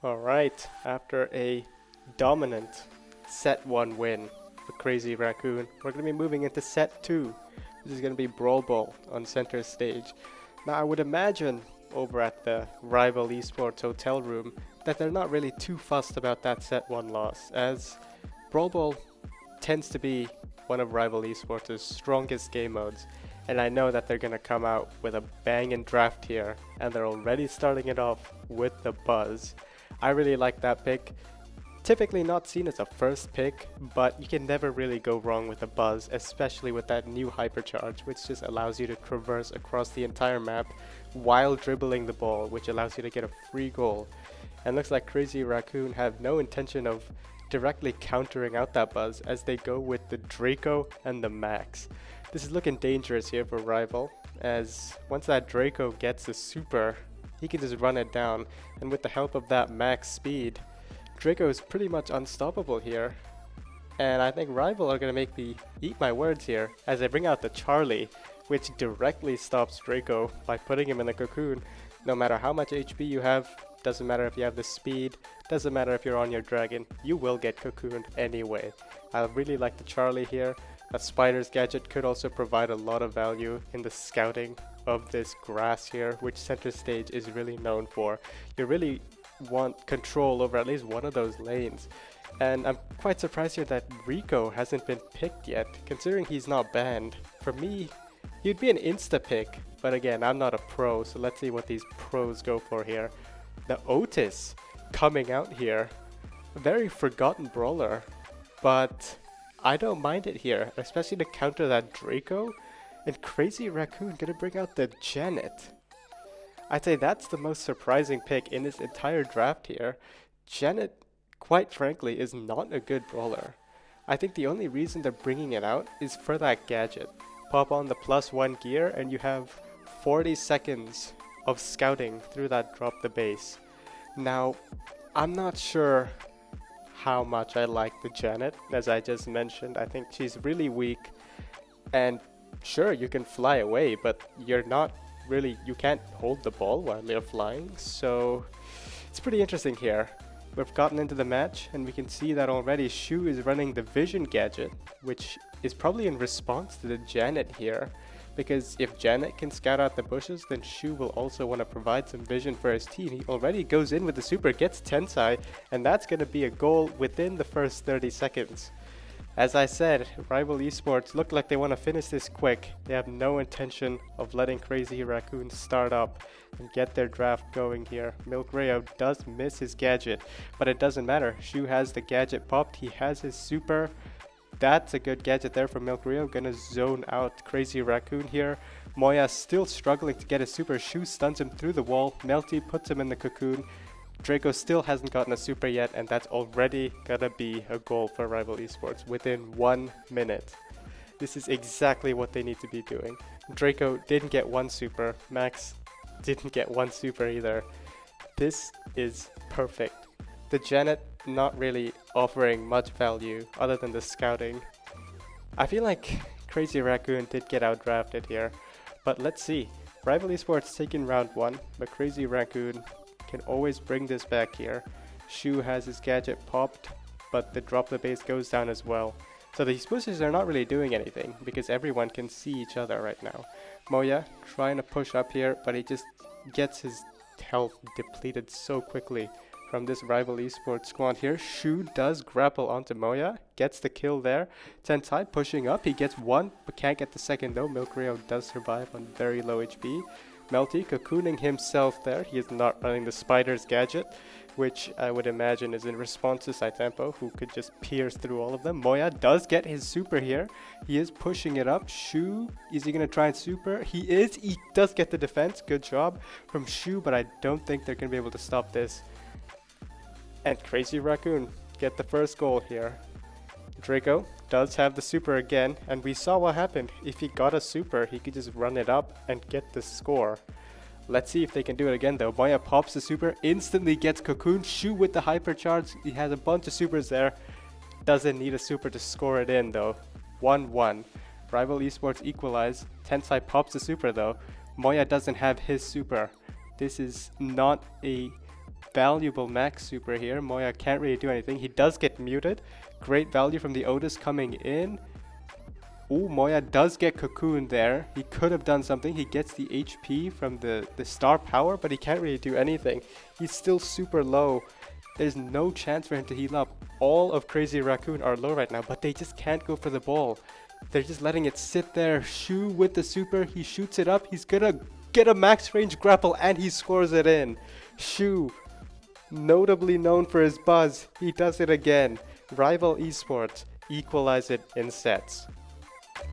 Alright, after a dominant set 1 win for Crazy Raccoon, we're going to be moving into set 2. This is going to be Brawl Ball on center stage. Now I would imagine over at the rival esports hotel room that they're not really too fussed about that set 1 loss, as Brawl Ball tends to be one of rival esports' strongest game modes. And I know that they're going to come out with a banging draft here, and they're already starting it off with the Buzz. I really like that pick. Typically not seen as a first pick, but you can never really go wrong with the Buzz, especially with that new hypercharge, which just allows you to traverse across the entire map while dribbling the ball, which allows you to get a free goal. And looks like Crazy Raccoon have no intention of directly countering out that Buzz as they go with the Draco and the Max. This is looking dangerous here for rival, as once that Draco gets the super, he can just run it down, and with the help of that max speed, Draco is pretty much unstoppable here. And I think rival are going to make me eat my words here as they bring out the Charlie, which directly stops Draco by putting him in the cocoon. No matter how much HP you have, doesn't matter if you have the speed, doesn't matter if you're on your dragon, you will get cocooned anyway. I really like the Charlie here. A Spider's gadget could also provide a lot of value in the scouting of this grass here, which center stage is really known for. You really want control over at least one of those lanes. And I'm quite surprised here that Rico hasn't been picked yet, considering he's not banned. For me, he'd be an insta pick, but again, I'm not a pro, so let's see what these pros go for here. The Otis coming out here, a very forgotten brawler, but I don't mind it here, especially to counter that Draco. And Crazy Raccoon gonna bring out the Janet. I'd say that's the most surprising pick in this entire draft here. Janet, quite frankly, is not a good brawler. I think the only reason they're bringing it out is for that gadget. Pop on the +1 gear and you have 40 seconds of scouting through that drop the base. Now, I'm not sure how much I like the Janet, as I just mentioned. I think she's really weak, and sure, you can fly away, but you can't hold the ball while you're flying, so it's pretty interesting here. We've gotten into the match, and we can see that already Shu is running the Vision gadget, which is probably in response to the Janet here, because if Janet can scout out the bushes, then Shu will also want to provide some vision for his team. He already goes in with the super, gets Tensai, and that's going to be a goal within the first 30 seconds. As I said, rival esports look like they want to finish this quick. They have no intention of letting Crazy Raccoon start up and get their draft going here. Milk Rayo does miss his gadget, but it doesn't matter. Shu has the gadget popped, he has his super. That's a good gadget there from Milk Rayo. Gonna zone out Crazy Raccoon here. Moya still struggling to get a super. Shu stuns him through the wall. Melty puts him in the cocoon. Draco still hasn't gotten a super yet, and that's already gonna be a goal for rival esports within 1 minute. This is exactly what they need to be doing. Draco didn't get one super. Max didn't get one super either. This is perfect. The Janet not really offering much value other than the scouting. I feel like Crazy Raccoon did get outdrafted here, but let's see. Rival Esports taking round 1, but Crazy Raccoon can always bring this back here. Shu has his gadget popped, but the drop the base goes down as well. So these pushes are not really doing anything because everyone can see each other right now. Moya trying to push up here, but he just gets his health depleted so quickly from this rival esports squad here. Shu does grapple onto Moya, gets the kill there. Tensai pushing up, he gets one, but can't get the second though. Milk Rayo does survive on very low HP. Melty cocooning himself there. He is not running the Spider's gadget, which I would imagine is in response to Saitempo, who could just pierce through all of them. Moya does get his super here. He is pushing it up. Shu, is he going to try and super? He is. He does get the defense. Good job from Shu, but I don't think they're going to be able to stop this. And Crazy Raccoon get the first goal here. Draco does have the super again, and we saw what happened. If he got a super, he could just run it up and get the score. Let's see if they can do it again though. Moya pops the super, instantly gets cocoon. Shu with the hypercharge, he has a bunch of supers there. Doesn't need a super to score it in though. 1-1. Rival esports equalize. Tensai pops the super though. Moya doesn't have his super. This is not a valuable max super here. Moya can't really do anything. He does get muted. Great value from the Otis coming in. Ooh, Moya does get Cocoon there. He could have done something. He gets the HP from the star power, but he can't really do anything. He's still super low. There's no chance for him to heal up. All of Crazy Raccoon are low right now, but they just can't go for the ball. They're just letting it sit there. Shu with the super. He shoots it up. He's gonna get a max range grapple, and he scores it in. Shu, notably known for his buzz, he does it again. Rival Esports equalize it in sets.